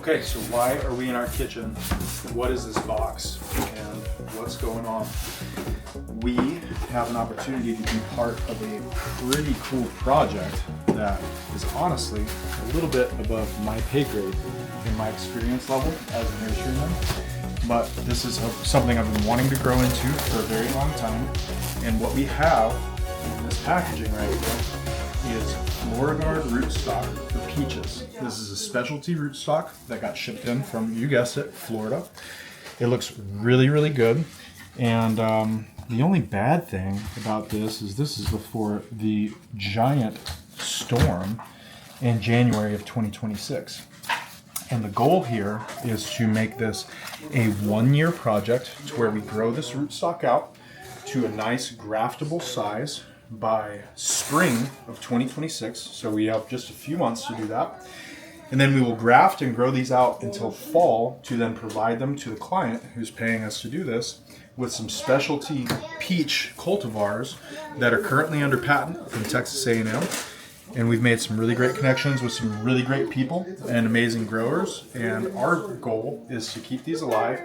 Okay, so why are we in our kitchen? What is this box and what's going on? We have an opportunity to be part of a pretty cool project that is honestly a little bit above my pay grade in my experience level as a nurseryman. But this is something I've been wanting to grow into for a very long time. And what we have in this packaging right here is FloraGuard rootstock for peaches. This is a specialty rootstock that got shipped in from, you guessed it, Florida. It looks really, really good. And the only bad thing about this is before the giant storm in January of 2026. And the goal here is to make this a 1-year project to where we grow this rootstock out to a nice graftable size by spring of 2026. So we have just a few months to do that. And then we will graft and grow these out until fall to then provide them to the client who's paying us to do this with some specialty peach cultivars that are currently under patent from Texas A&M. And we've made some really great connections with some really great people and amazing growers. And our goal is to keep these alive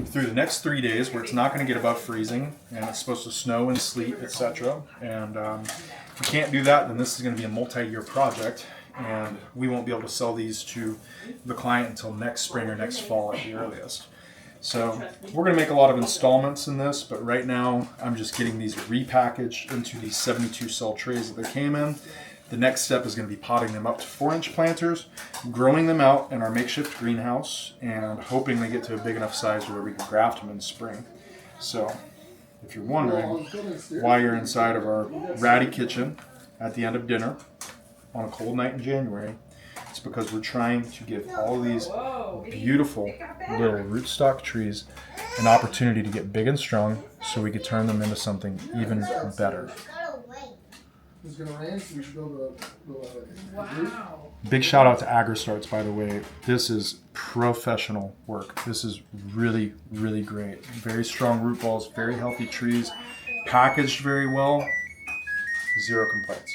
through the next 3 days where it's not going to get above freezing and it's supposed to snow and sleet, etc. And if we can't do that, then this is going to be a multi-year project and we won't be able to sell these to the client until next spring or next fall at the earliest. So we're going to make a lot of installments in this, but right now I'm just getting these repackaged into these 72 cell trays that they came in. The next step is going to be potting them up to 4-inch planters, growing them out in our makeshift greenhouse, and hoping they get to a big enough size where we can graft them in spring. So, if you're wondering why you're inside of our ratty kitchen at the end of dinner on a cold night in January, it's because we're trying to give all these beautiful little rootstock trees an opportunity to get big and strong so we could turn them into something even better. It's gonna rain, so we should go to Wow. Big shout out to AgriStarts, by the way. This is professional work. This is really, really great. Very strong root balls, very healthy trees, packaged very well, 0 complaints.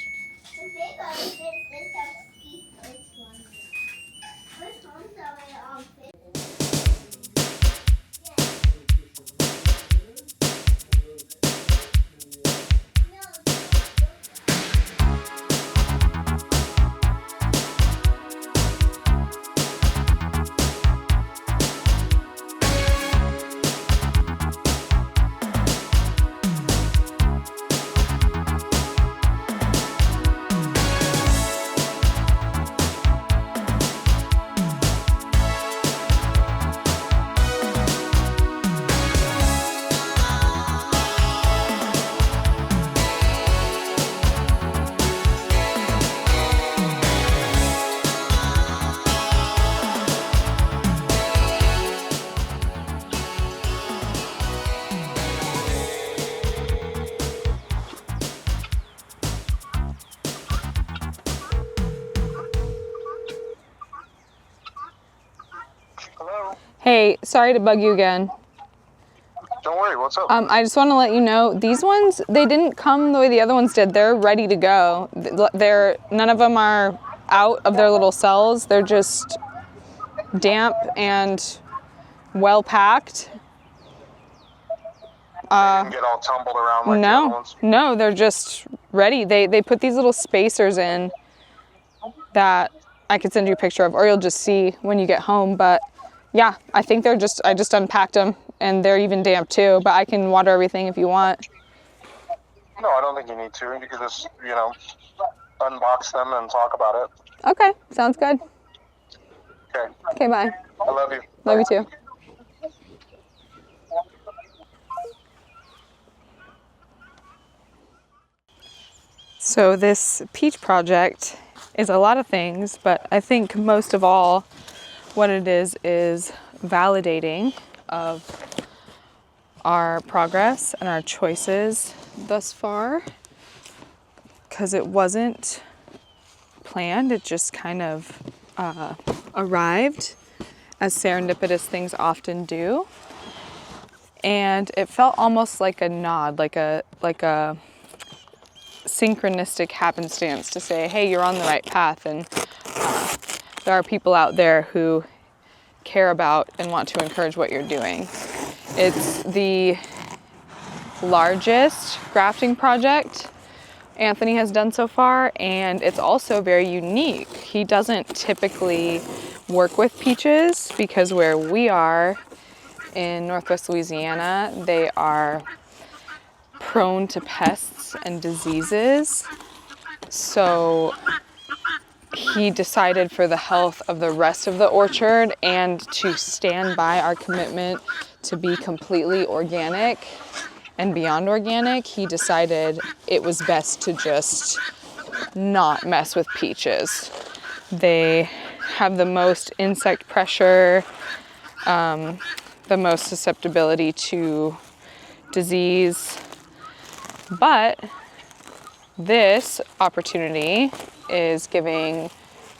Hello. Hey, sorry to bug you again. Don't worry, what's up? I just want to let you know, these ones, they didn't come the way the other ones did. They're ready to go. None of them are out of their little cells. They're just damp and well packed. They didn't get all tumbled around like the other ones? No, they're just ready. They put these little spacers in that I could send you a picture of, or you'll just see when you get home. But yeah, I think I just unpacked them and they're even damp too, but I can water everything if you want. No, I don't think you need to. You can just, unbox them and talk about it. Okay, sounds good. Okay. Okay, bye. I love you. Love you too. So this peach project is a lot of things, but I think most of all what it is validating of our progress and our choices thus far, because it wasn't planned, it just kind of arrived as serendipitous things often do. And it felt almost like a nod, like a synchronistic happenstance to say, hey, you're on the right path. And there are people out there who care about and want to encourage what you're doing. It's the largest grafting project Anthony has done so far, and it's also very unique. He doesn't typically work with peaches because where we are in Northwest Louisiana, they are prone to pests and diseases. So he decided for the health of the rest of the orchard and to stand by our commitment to be completely organic and beyond organic, he decided it was best to just not mess with peaches. They have the most insect pressure, the most susceptibility to disease, but this opportunity is giving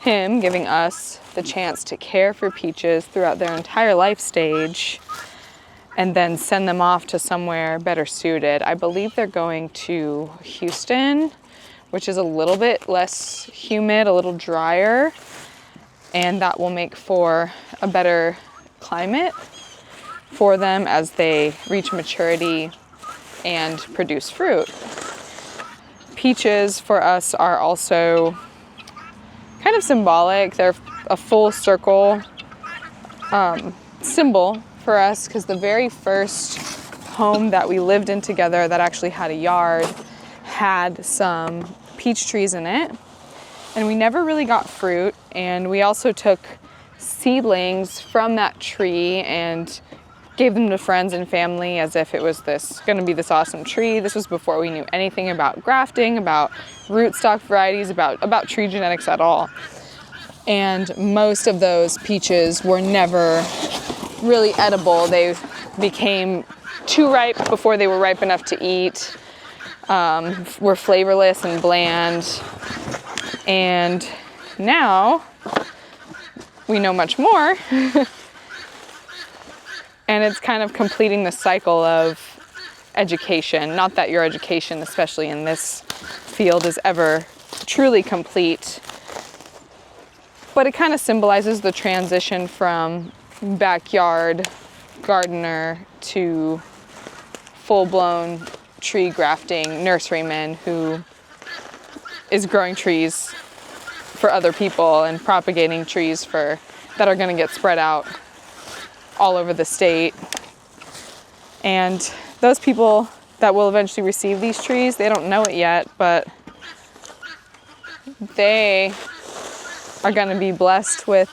us the chance to care for peaches throughout their entire life stage and then send them off to somewhere better suited. I believe they're going to Houston, which is a little bit less humid, a little drier, and that will make for a better climate for them as they reach maturity and produce fruit. Peaches for us are also kind of symbolic. They're a full circle symbol for us because the very first home that we lived in together that actually had a yard had some peach trees in it, and we never really got fruit. And we also took seedlings from that tree and gave them to friends and family as if it was going to be this awesome tree. This was before we knew anything about grafting, about rootstock varieties, about tree genetics at all. And most of those peaches were never really edible. They became too ripe before they were ripe enough to eat, were flavorless and bland. And now we know much more. And it's kind of completing the cycle of education. Not that your education, especially in this field, is ever truly complete, but it kind of symbolizes the transition from backyard gardener to full-blown tree grafting nurseryman who is growing trees for other people and propagating trees that are going to get spread out all over the state. And those people that will eventually receive these trees, they don't know it yet, but they are going to be blessed with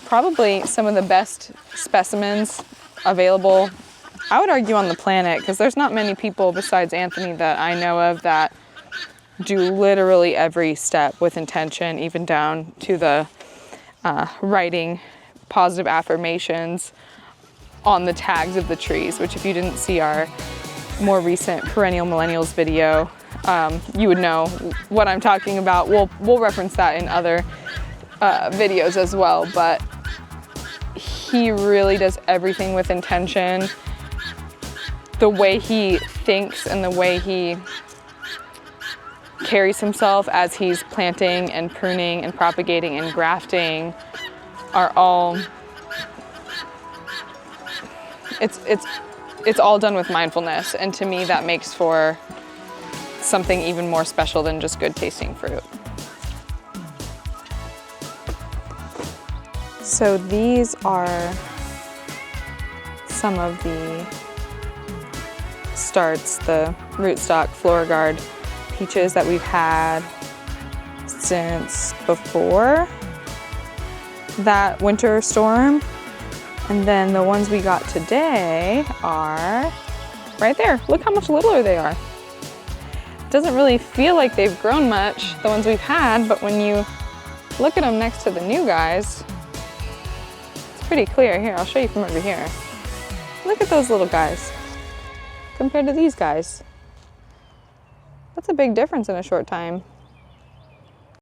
probably some of the best specimens available, I would argue, on the planet, because there's not many people besides Anthony that I know of that do literally every step with intention, even down to the writing positive affirmations on the tags of the trees, which if you didn't see our more recent Perennial Millennials video, you would know what I'm talking about. We'll reference that in other videos as well, but he really does everything with intention. The way he thinks and the way he carries himself as he's planting and pruning and propagating and grafting are all, it's all done with mindfulness, and to me that makes for something even more special than just good tasting fruit. So these are some of the starts, the rootstock Florigard peaches that we've had since before that winter storm. And then the ones we got today are right there. Look how much littler they are. It doesn't really feel like they've grown much, the ones we've had, but when you look at them next to the new guys, it's pretty clear. Here, I'll show you from over here. Look at those little guys compared to these guys. That's a big difference in a short time.